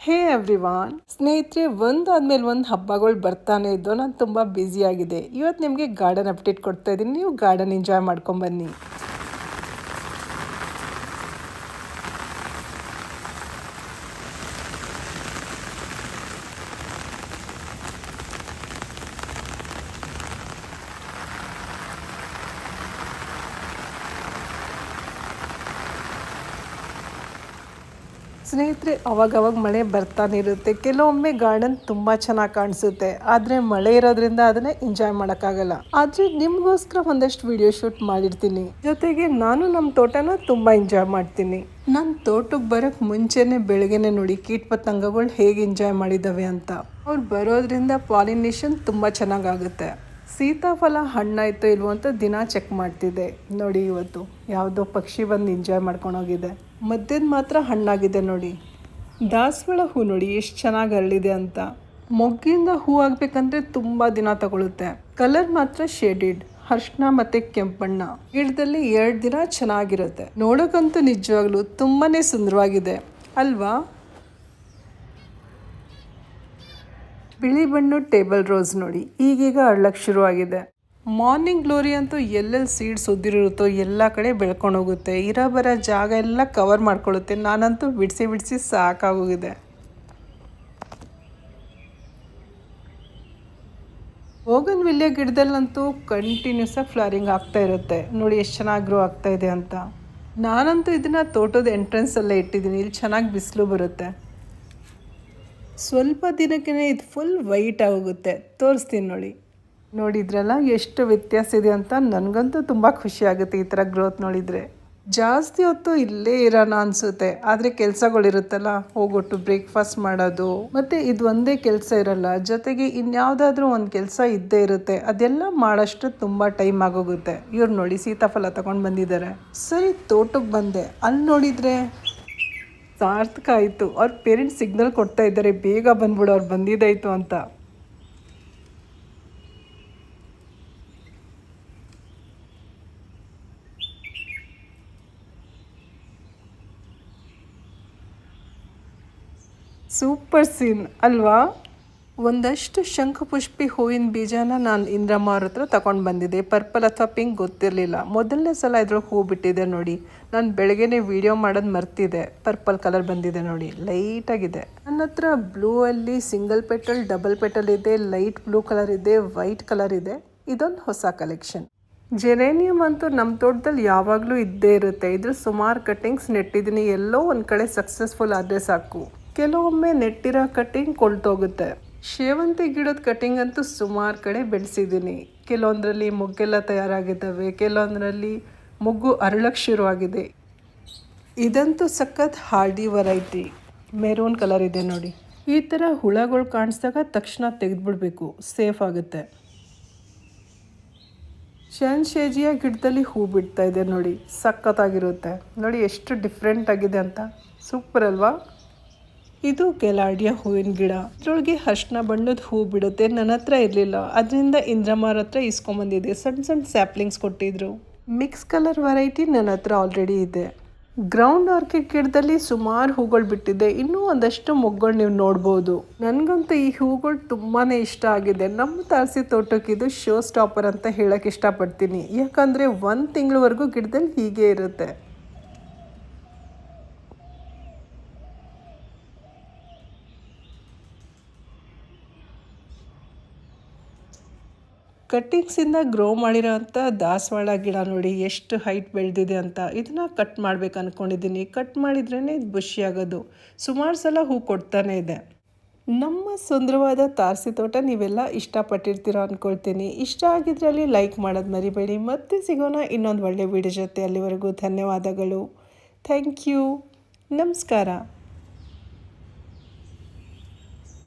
ಹೇ everyone ಸ್ನೇಹಿತರೆ, ಒಂದಾದ್ಮೇಲೆ ಒಂದು ಹಬ್ಬಗಳು ಬರ್ತಾನೆ ಇದ್ದು ನಾನು ತುಂಬ ಬ್ಯುಸಿಯಾಗಿದೆ. ಇವತ್ತು ನಿಮಗೆ ಗಾರ್ಡನ್ ಅಪ್ಡೇಟ್ ಕೊಡ್ತಾ ಇದ್ದೀನಿ. ನೀವು ಗಾರ್ಡನ್ ಎಂಜಾಯ್ ಮಾಡ್ಕೊಂಬನ್ನಿ. ಸ್ನೇಹಿತರೆ, ಅವಾಗವಾಗ ಮಳೆ ಬರ್ತಾನೆ ಇರುತ್ತೆ. ಕೆಲವೊಮ್ಮೆ ಗಾರ್ಡನ್ ತುಂಬ ಚೆನ್ನಾಗಿ ಕಾಣಿಸುತ್ತೆ, ಆದರೆ ಮಳೆ ಇರೋದ್ರಿಂದ ಅದನ್ನ ಎಂಜಾಯ್ ಮಾಡೋಕ್ಕಾಗಲ್ಲ. ಆದರೆ ನಿಮಗೋಸ್ಕರ ಒಂದಷ್ಟು ವಿಡಿಯೋ ಶೂಟ್ ಮಾಡಿರ್ತೀನಿ. ಜೊತೆಗೆ ನಾನು ನಮ್ಮ ತೋಟನ ತುಂಬ ಎಂಜಾಯ್ ಮಾಡ್ತೀನಿ. ನನ್ನ ತೋಟಕ್ಕೆ ಬರೋಕ್ಕೆ ಮುಂಚೆನೆ ಬೆಳಗ್ಗೆನೆ ನೋಡಿ ಕೀಟ ಪತಂಗಗಳು ಹೇಗೆ ಎಂಜಾಯ್ ಮಾಡಿದ್ದಾವೆ ಅಂತ. ಅವ್ರು ಬರೋದ್ರಿಂದ ಪಾಲಿನೇಷನ್ ತುಂಬ ಚೆನ್ನಾಗಾಗುತ್ತೆ. ಸೀತಾಫಲ ಹಣ್ಣಾಯ್ತೋ ಇಲ್ವೋ ಅಂತ ದಿನ ಚೆಕ್ ಮಾಡ್ತಿದ್ದೆ. ನೋಡಿ, ಇವತ್ತು ಯಾವುದೋ ಪಕ್ಷಿ ಬಂದು ಎಂಜಾಯ್ ಮಾಡ್ಕೊಂಡೋಗಿದೆ. ಮಧ್ಯದ ಮಾತ್ರ ಹಣ್ಣಾಗಿದೆ ನೋಡಿ. ದಾಸವಾಳ ಹೂ ನೋಡಿ ಎಷ್ಟು ಚೆನ್ನಾಗಿ ಅರಳಿದೆ ಅಂತ. ಮೊಗ್ಗಿಂದ ಹೂ ಆಗಬೇಕಂದ್ರೆ ತುಂಬ ದಿನ ತಗೊಳುತ್ತೆ. ಕಲರ್ ಮಾತ್ರ ಶೇಡೆಡ್ ಅರಿಶಿನ ಮತ್ತು ಕೆಂಪಣ್ಣ. ಗಿಡದಲ್ಲಿ 2 ದಿನ ಚೆನ್ನಾಗಿರುತ್ತೆ. ನೋಡೋಕ್ಕಂತೂ ನಿಜವಾಗ್ಲೂ ತುಂಬಾ ಸುಂದರವಾಗಿದೆ ಅಲ್ವಾ? ಬಿಳಿ ಬಣ್ಣದ ಟೇಬಲ್ ರೋಸ್ ನೋಡಿ ಈಗೀಗ ಅರಳಕ್ಕೆ ಶುರುವಾಗಿದೆ. ಮಾರ್ನಿಂಗ್ ಗ್ಲೋರಿ ಅಂತೂ ಎಲ್ಲೆಲ್ಲಿ ಸೀಡ್ಸ್ ಉದ್ದಿರುತ್ತೋ ಎಲ್ಲ ಕಡೆ ಬೆಳ್ಕೊಂಡು ಹೋಗುತ್ತೆ. ಇರೋ ಬರೋ ಜಾಗ ಎಲ್ಲ ಕವರ್ ಮಾಡ್ಕೊಳ್ಳುತ್ತೆ. ನಾನಂತೂ ಬಿಡಿಸಿ ಸಾಕಾಗೋಗಿದೆ. ಬೋಗನ್ ವಿಲ್ಲೆ ಗಿಡದಲ್ಲಂತೂ ಕಂಟಿನ್ಯೂಸ್ ಆಗಿ ಫ್ಲವರಿಂಗ್ ಆಗ್ತಾ ಇರುತ್ತೆ. ನೋಡಿ ಎಷ್ಟು ಚೆನ್ನಾಗಿ ಗ್ರೋ ಆಗ್ತಾ ಇದೆ ಅಂತ. ನಾನಂತೂ ಇದನ್ನು ತೋಟದ ಎಂಟ್ರೆನ್ಸಲ್ಲೇ ಇಟ್ಟಿದ್ದೀನಿ. ಇಲ್ಲಿ ಚೆನ್ನಾಗಿ ಬಿಸಿಲು ಬರುತ್ತೆ. ಸ್ವಲ್ಪ ದಿನಕ್ಕೇ ಇದು ಫುಲ್ ವೈಟ್ ಆಗೋಗುತ್ತೆ. ತೋರಿಸ್ತೀನಿ ನೋಡಿ. ನೋಡಿದ್ರಲ್ಲ ಎಷ್ಟು ವ್ಯತ್ಯಾಸ ಇದೆ ಅಂತ. ನನಗಂತೂ ತುಂಬ ಖುಷಿ ಆಗುತ್ತೆ ಈ ಥರ ಗ್ರೋತ್ ನೋಡಿದರೆ. ಜಾಸ್ತಿ ಹೊತ್ತು ಇಲ್ಲೇ ಇರೋಣ ಅನಿಸುತ್ತೆ. ಆದರೆ ಕೆಲಸಗಳಿರುತ್ತಲ್ಲ, ಹೋಗೊಟ್ಟು ಬ್ರೇಕ್ಫಾಸ್ಟ್ ಮಾಡೋದು ಮತ್ತು ಇದು ಒಂದೇ ಕೆಲಸ ಇರಲ್ಲ, ಜೊತೆಗೆ ಇನ್ಯಾವುದಾದ್ರೂ ಒಂದು ಕೆಲಸ ಇದ್ದೇ ಇರುತ್ತೆ. ಅದೆಲ್ಲ ಮಾಡೋಷ್ಟು ತುಂಬ ಟೈಮ್ ಆಗೋಗುತ್ತೆ. ಇವ್ರು ನೋಡಿ ಸೀತಾಫಲ ತಗೊಂಡು ಬಂದಿದ್ದಾರೆ. ಸರಿ, ತೋಟಕ್ಕೆ ಬಂದೆ. ಅಲ್ಲಿ ನೋಡಿದರೆ ಸಾರ್ಥಕ ಆಯಿತು. ಅವ್ರ ಪೇರೆಂಟ್ಸ್ ಸಿಗ್ನಲ್ ಕೊಡ್ತಾ ಇದ್ದಾರೆ, ಬೇಗ ಬಂದ್ಬಿಡು, ಅವ್ರು ಬಂದಿದ್ದಾಯಿತು ಅಂತ. ಸೂಪರ್ ಸೀನ್ ಅಲ್ವಾ? ಒಂದಷ್ಟು ಶಂಖಪುಷ್ಪಿ ಹೂವಿನ ಬೀಜನ ನಾನು ಇಂದ್ರಮ್ಮ ಅವ್ರ ಹತ್ರ ತಗೊಂಡು ಬಂದಿದ್ದೆ. ಪರ್ಪಲ್ ಅಥವಾ ಪಿಂಕ್ ಗೊತ್ತಿರಲಿಲ್ಲ. ಮೊದಲನೇ ಸಲ ಇದ್ರೊಳಗೆ ಹೂ ಬಿಟ್ಟಿದೆ ನೋಡಿ. ನಾನು ಬೆಳಗ್ಗೆನೇ ವಿಡಿಯೋ ಮಾಡೋದು ಮರ್ತಿದ್ದೆ. ಪರ್ಪಲ್ ಕಲರ್ ಬಂದಿದೆ ನೋಡಿ, ಲೈಟಾಗಿದೆ. ನನ್ನ ಹತ್ರ ಬ್ಲೂ ಅಲ್ಲಿ ಸಿಂಗಲ್ ಪೆಟಲ್, ಡಬಲ್ ಪೆಟಲ್ ಇದೆ, ಲೈಟ್ ಬ್ಲೂ ಕಲರ್ ಇದೆ, ವೈಟ್ ಕಲರ್ ಇದೆ. ಇದೊಂದು ಹೊಸ ಕಲೆಕ್ಷನ್. ಜೆರೇನಿಯಮ್ ಅಂತೂ ನಮ್ಮ ತೋಟದಲ್ಲಿ ಯಾವಾಗಲೂ ಇದ್ದೇ ಇರುತ್ತೆ. ಇದ್ರ ಸುಮಾರು ಕಟ್ಟಿಂಗ್ಸ್ ನೆಟ್ಟಿದ್ದೀನಿ. ಎಲ್ಲೋ ಒಂದು ಕಡೆ ಸಕ್ಸಸ್ಫುಲ್ ಆದರೆ ಸಾಕು. ಕೆಲವೊಮ್ಮೆ ನೆಟ್ಟಿರೋ ಕಟ್ಟಿಂಗ್ ಕೊಳ್ತೋಗುತ್ತೆ. ಸೇವಂತಿ ಗಿಡದ ಕಟ್ಟಿಂಗ್ ಅಂತೂ ಸುಮಾರು ಕಡೆ ಬೆಳೆಸಿದ್ದೀನಿ. ಕೆಲವೊಂದರಲ್ಲಿ ಮೊಗ್ಗೆಲ್ಲ ತಯಾರಾಗಿದ್ದಾವೆ, ಕೆಲವೊಂದರಲ್ಲಿ ಮೊಗ್ಗು ಅರಳಕ್ಕೆ ಶುರುವಾಗಿದೆ. ಇದಂತೂ ಸಖತ್ ಹಾರ್ಡಿ ವೆರೈಟಿ. ಮೆರೂನ್ ಕಲರ್ ಇದೆ ನೋಡಿ. ಈ ಥರ ಹುಳಗಳು ಕಾಣಿಸಿದಾಗ ತಕ್ಷಣ ತೆಗೆದುಬಿಡ್ಬೇಕು, ಸೇಫ್ ಆಗುತ್ತೆ. ಶೇಜಿಯಾ ಗಿಡದಲ್ಲಿ ಹೂ ಬಿಡ್ತಾ ಇದೆ ನೋಡಿ, ಸಖತ್ತಾಗಿರುತ್ತೆ. ನೋಡಿ ಎಷ್ಟು ಡಿಫ್ರೆಂಟ್ ಆಗಿದೆ ಅಂತ. ಸೂಪರ್ ಅಲ್ವಾ? ಇದು ಗೆಲಾಡಿಯ ಹೂವಿನ ಗಿಡ. ಇದ್ರೊಳಗೆ ಅರಿಶಿನ ಬಣ್ಣದ ಹೂ ಬಿಡುತ್ತೆ. ನನ್ನ ಹತ್ರ ಇರಲಿಲ್ಲ, ಅದರಿಂದ ಇಂದ್ರಮ್ಮರ ಹತ್ರ ಇಸ್ಕೊಂಬಂದಿದ್ದೆ. ಸಣ್ಣ ಸಣ್ಣ ಸ್ಯಾಪ್ಲಿಂಗ್ಸ್ ಕೊಟ್ಟಿದ್ರು. ಮಿಕ್ಸ್ ಕಲರ್ ವೆರೈಟಿ ನನ್ನ ಹತ್ರ ಆಲ್ರೆಡಿ ಇದೆ. ಗ್ರೌಂಡ್ ಆರ್ಕಿಡ್ ಗಿಡದಲ್ಲಿ ಸುಮಾರು ಹೂಗಳು ಬಿಟ್ಟಿದೆ. ಇನ್ನೂ ಒಂದಷ್ಟು ಮೊಗ್ಗಳು ನೀವು ನೋಡ್ಬೋದು. ನನಗಂತೂ ಈ ಹೂಗಳು ತುಂಬಾ ಇಷ್ಟ ಆಗಿದೆ. ನಮ್ಮ ತಾರಸಿ ತೋಟಕ್ಕೆ ಇದು ಶೋ ಸ್ಟಾಪರ್ ಅಂತ ಹೇಳಕ್ಕೆ ಇಷ್ಟಪಡ್ತೀನಿ. ಯಾಕಂದರೆ 1 ತಿಂಗಳವರೆಗೂ ಗಿಡದಲ್ಲಿ ಹೀಗೆ ಇರುತ್ತೆ. ಕಟ್ಟಿಂಗ್ಸಿಂದ ಗ್ರೋ ಮಾಡಿರೋ ಅಂಥ ದಾಸವಾಳ ಗಿಡ ನೋಡಿ ಎಷ್ಟು ಹೈಟ್ ಬೆಳೆದಿದೆ ಅಂತ. ಇದನ್ನು ಕಟ್ ಮಾಡ್ಬೇಕು ಅಂದ್ಕೊಂಡಿದ್ದೀನಿ. ಕಟ್ ಮಾಡಿದ್ರೇ ಇದು ಬುಷಿ ಆಗೋದು. ಸುಮಾರು ಸಲ ಹೂ ಕೊಡ್ತಾನೆ ಇದೆ. ನಮ್ಮ ಸುಂದರವಾದ ತಾರಸಿ ತೋಟ ನೀವೆಲ್ಲ ಇಷ್ಟಪಟ್ಟಿರ್ತೀರ ಅಂದ್ಕೊಳ್ತೀನಿ. ಇಷ್ಟ ಆಗಿದ್ರಲ್ಲಿ ಲೈಕ್ ಮಾಡೋದು ಮರಿಬೇಡಿ. ಮತ್ತೆ ಸಿಗೋಣ ಇನ್ನೊಂದು ಒಳ್ಳೆ ವಿಡಿಯೋ ಜೊತೆ. ಅಲ್ಲಿವರೆಗೂ ಧನ್ಯವಾದಗಳು. Thank you. ನಮಸ್ಕಾರ.